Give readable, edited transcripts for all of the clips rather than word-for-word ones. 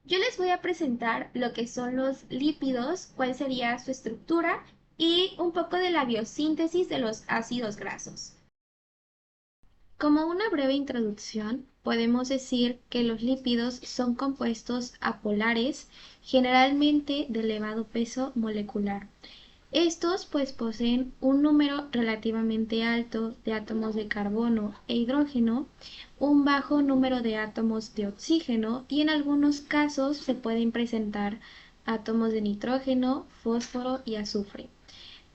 Yo les voy a presentar lo que son los lípidos, cuál sería su estructura y un poco de la biosíntesis de los ácidos grasos. Como una breve introducción, podemos decir que los lípidos son compuestos apolares, generalmente de elevado peso molecular. Estos pues poseen un número relativamente alto de átomos de carbono e hidrógeno, un bajo número de átomos de oxígeno y en algunos casos se pueden presentar átomos de nitrógeno, fósforo y azufre.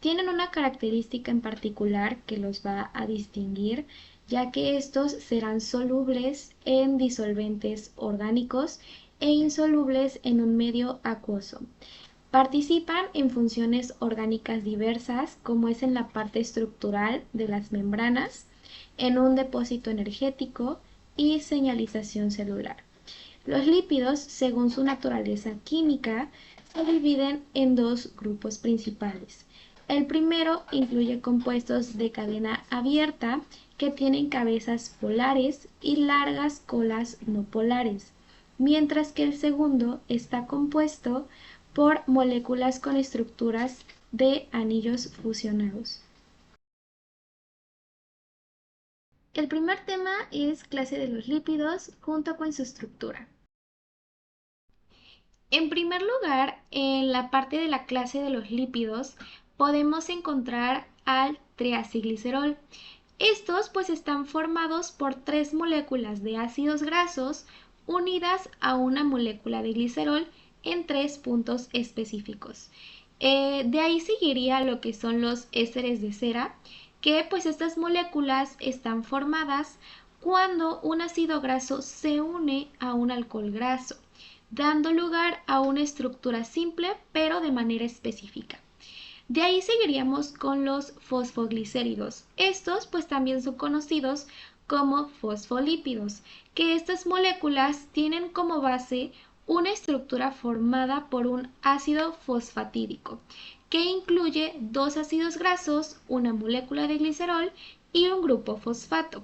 Tienen una característica en particular que los va a distinguir, ya que estos serán solubles en disolventes orgánicos e insolubles en un medio acuoso. Participan en funciones orgánicas diversas, como es en la parte estructural de las membranas, en un depósito energético y señalización celular. Los lípidos, según su naturaleza química, se dividen en dos grupos principales. El primero incluye compuestos de cadena abierta que tienen cabezas polares y largas colas no polares, mientras que el segundo está compuesto por moléculas con estructuras de anillos fusionados. El primer tema es clase de los lípidos junto con su estructura. En primer lugar, en la parte de la clase de los lípidos podemos encontrar al triacilglicerol. Estos pues están formados por tres moléculas de ácidos grasos unidas a una molécula de glicerol en tres puntos específicos. De ahí seguiría lo que son los ésteres de cera, que pues estas moléculas están formadas cuando un ácido graso se une a un alcohol graso, dando lugar a una estructura simple pero de manera específica. De ahí seguiríamos con los fosfoglicéridos. Estos pues también son conocidos como fosfolípidos, que estas moléculas tienen como base una estructura formada por un ácido fosfatídico, que incluye dos ácidos grasos, una molécula de glicerol y un grupo fosfato.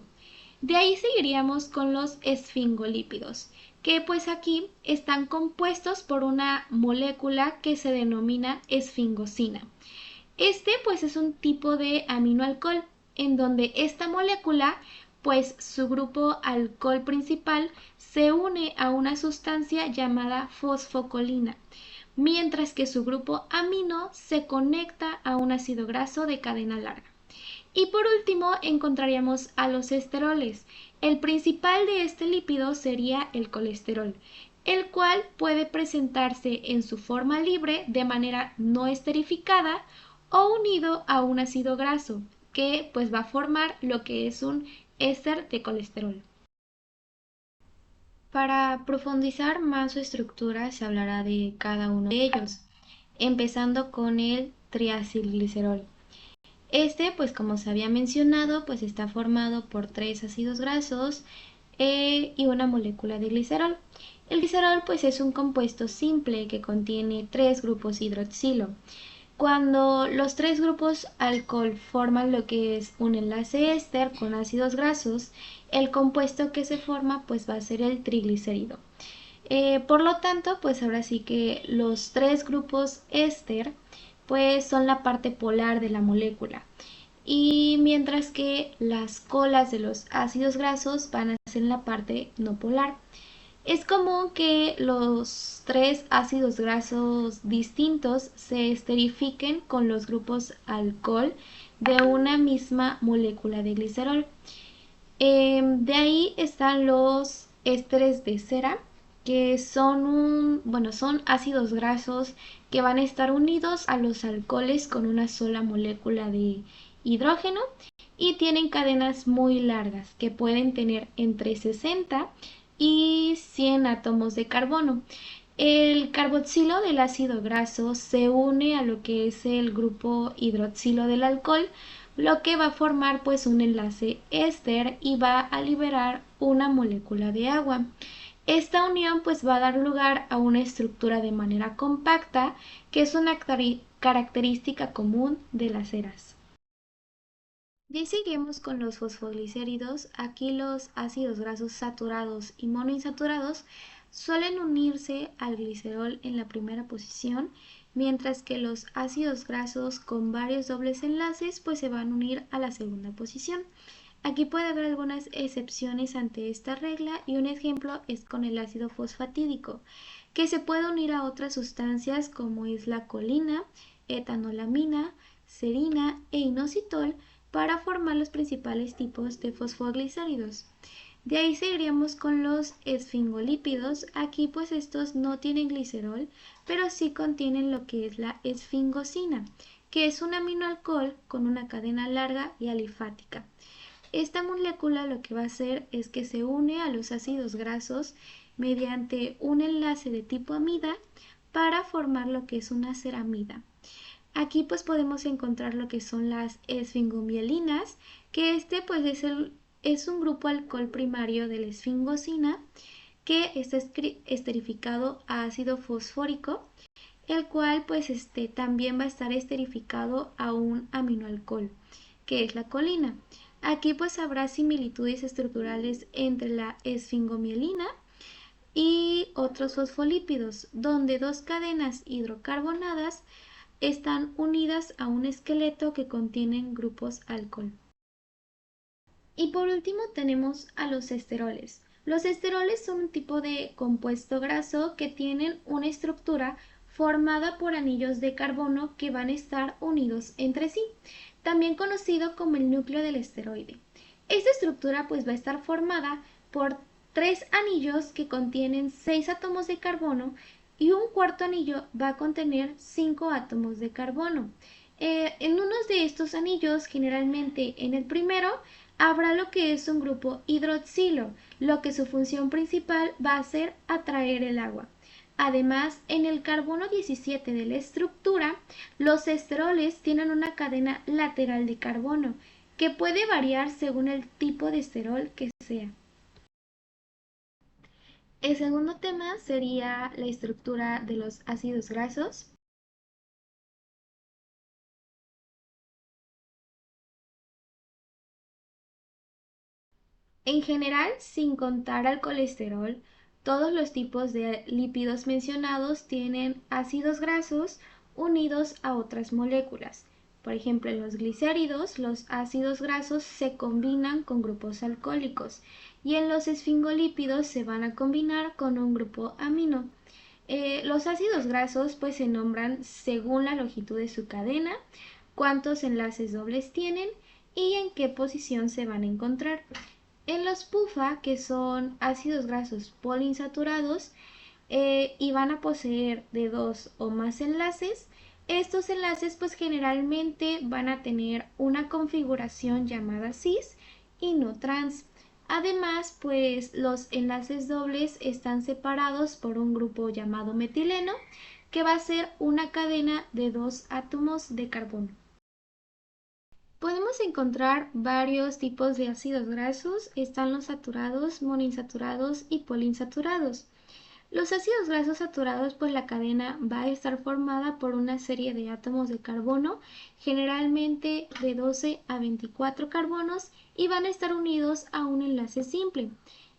De ahí seguiríamos con los esfingolípidos, que pues aquí están compuestos por una molécula que se denomina esfingosina. Este pues es un tipo de aminoalcohol en donde esta molécula pues su grupo alcohol principal se une a una sustancia llamada fosfocolina, mientras que su grupo amino se conecta a un ácido graso de cadena larga. Y por último encontraríamos a los esteroles. El principal de este lípido sería el colesterol, el cual puede presentarse en su forma libre de manera no esterificada o unido a un ácido graso, que pues va a formar lo que es un éster de colesterol. Para profundizar más su estructura se hablará de cada uno de ellos, empezando con el triacilglicerol. Este, pues como se había mencionado, pues está formado por tres ácidos grasos y una molécula de glicerol. El glicerol pues es un compuesto simple que contiene tres grupos hidroxilo. Cuando los tres grupos alcohol forman lo que es un enlace éster con ácidos grasos, el compuesto que se forma pues va a ser el triglicérido. Por lo tanto, pues ahora sí que los tres grupos éster pues son la parte polar de la molécula. Y mientras que las colas de los ácidos grasos van a ser la parte no polar. Es común que los tres ácidos grasos distintos se esterifiquen con los grupos alcohol de una misma molécula de glicerol. De ahí están los ésteres de cera, que son ácidos grasos que van a estar unidos a los alcoholes con una sola molécula de hidrógeno y tienen cadenas muy largas que pueden tener entre 60 y 100 átomos de carbono. El carboxilo del ácido graso se une a lo que es el grupo hidroxilo del alcohol, lo que va a formar pues un enlace éster y va a liberar una molécula de agua. Esta unión pues va a dar lugar a una estructura de manera compacta, que es una característica común de las ceras. Y seguimos con los fosfoglicéridos. Aquí los ácidos grasos saturados y monoinsaturados suelen unirse al glicerol en la primera posición, mientras que los ácidos grasos con varios dobles enlaces pues se van a unir a la segunda posición. Aquí puede haber algunas excepciones ante esta regla y un ejemplo es con el ácido fosfatídico, que se puede unir a otras sustancias como es la colina, etanolamina, serina e inositol para formar los principales tipos de fosfoglicéridos. De ahí seguiríamos con los esfingolípidos. Aquí pues estos no tienen glicerol, pero sí contienen lo que es la esfingosina, que es un aminoalcohol con una cadena larga y alifática. Esta molécula lo que va a hacer es que se une a los ácidos grasos mediante un enlace de tipo amida para formar lo que es una ceramida. Aquí pues podemos encontrar lo que son las esfingomielinas, que pues es un grupo alcohol primario de la esfingosina que está esterificado a ácido fosfórico, el cual pues también va a estar esterificado a un aminoalcohol, que es la colina. Aquí pues habrá similitudes estructurales entre la esfingomielina y otros fosfolípidos, donde dos cadenas hidrocarbonadas están unidas a un esqueleto que contienen grupos alcohol. Y por último tenemos a los esteroles. Los esteroles son un tipo de compuesto graso que tienen una estructura formada por anillos de carbono que van a estar unidos entre sí, también conocido como el núcleo del esteroide. Esta estructura pues va a estar formada por 3 anillos que contienen 6 átomos de carbono y un cuarto anillo va a contener 5 átomos de carbono. En uno de estos anillos, generalmente en el primero, habrá lo que es un grupo hidroxilo, lo que su función principal va a ser atraer el agua. Además, en el carbono 17 de la estructura, los esteroles tienen una cadena lateral de carbono, que puede variar según el tipo de esterol que sea. El segundo tema sería la estructura de los ácidos grasos. En general, sin contar al colesterol, todos los tipos de lípidos mencionados tienen ácidos grasos unidos a otras moléculas. Por ejemplo, en los glicéridos, los ácidos grasos se combinan con grupos alcohólicos y en los esfingolípidos se van a combinar con un grupo amino. Los ácidos grasos pues se nombran según la longitud de su cadena, cuántos enlaces dobles tienen y en qué posición se van a encontrar. En los PUFA, que son ácidos grasos poliinsaturados, y van a poseer de 2 o más enlaces, estos enlaces pues generalmente van a tener una configuración llamada cis y no trans. Además, pues los enlaces dobles están separados por un grupo llamado metileno, que va a ser una cadena de 2 átomos de carbono. Podemos encontrar varios tipos de ácidos grasos. Están los saturados, monoinsaturados y poliinsaturados. Los ácidos grasos saturados, pues la cadena va a estar formada por una serie de átomos de carbono, generalmente de 12 a 24 carbonos, y van a estar unidos a un enlace simple.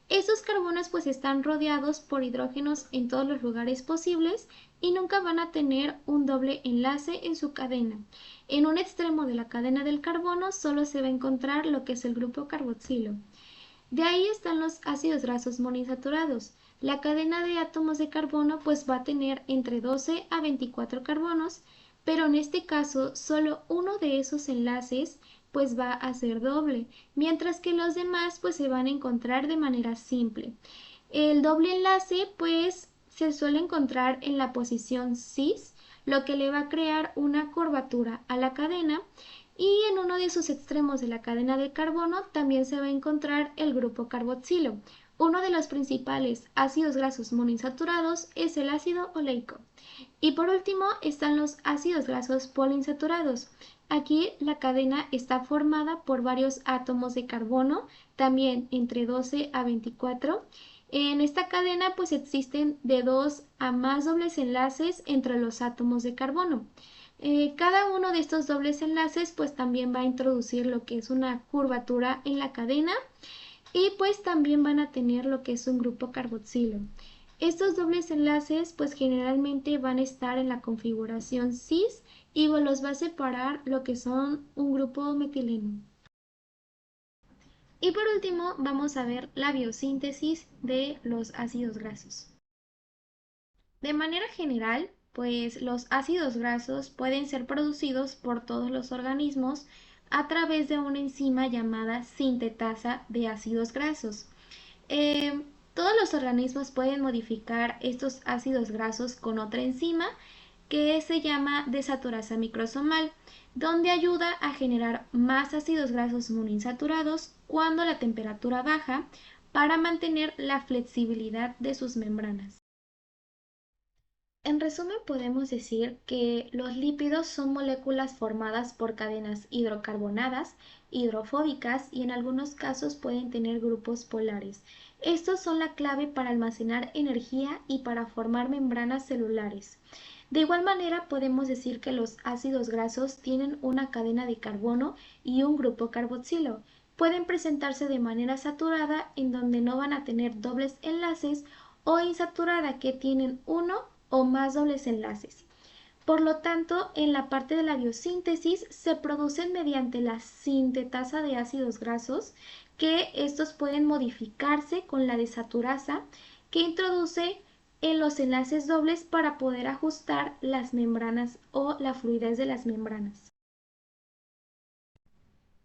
Estos carbonos pues están rodeados por hidrógenos en todos los lugares posibles y nunca van a tener un doble enlace en su cadena. En un extremo de la cadena del carbono solo se va a encontrar lo que es el grupo carboxilo. De ahí están los ácidos grasos monoinsaturados. La cadena de átomos de carbono pues va a tener entre 12 a 24 carbonos, pero en este caso solo uno de esos enlaces pues va a ser doble, mientras que los demás pues se van a encontrar de manera simple. El doble enlace pues se suele encontrar en la posición cis, lo que le va a crear una curvatura a la cadena, y en uno de sus extremos de la cadena de carbono también se va a encontrar el grupo carboxilo. Uno de los principales ácidos grasos monoinsaturados es el ácido oleico. Y por último están los ácidos grasos poliinsaturados. Aquí la cadena está formada por varios átomos de carbono, también entre 12 a 24. En esta cadena pues existen de 2 a más dobles enlaces entre los átomos de carbono. Cada uno de estos dobles enlaces pues también va a introducir lo que es una curvatura en la cadena y pues también van a tener lo que es un grupo carboxilo. Estos dobles enlaces pues generalmente van a estar en la configuración cis y los va a separar lo que son un grupo metileno. Y por último vamos a ver la biosíntesis de los ácidos grasos. De manera general, pues los ácidos grasos pueden ser producidos por todos los organismos a través de una enzima llamada sintetasa de ácidos grasos. Eh, Todos los organismos pueden modificar estos ácidos grasos con otra enzima que se llama desaturasa microsomal, donde ayuda a generar más ácidos grasos monoinsaturados cuando la temperatura baja para mantener la flexibilidad de sus membranas. En resumen, podemos decir que los lípidos son moléculas formadas por cadenas hidrocarbonadas, hidrofóbicas y en algunos casos pueden tener grupos polares. Estos son la clave para almacenar energía y para formar membranas celulares. De igual manera, podemos decir que los ácidos grasos tienen una cadena de carbono y un grupo carboxilo. Pueden presentarse de manera saturada, en donde no van a tener dobles enlaces, o insaturada, que tienen uno o más dobles enlaces. Por lo tanto, en la parte de la biosíntesis se producen mediante la sintetasa de ácidos grasos, que estos pueden modificarse con la desaturasa, que introduce en los enlaces dobles para poder ajustar las membranas o la fluidez de las membranas.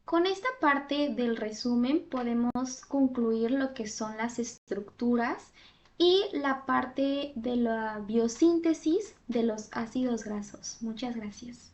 Con esta parte del resumen podemos concluir lo que son las estructuras y la parte de la biosíntesis de los ácidos grasos. Muchas gracias.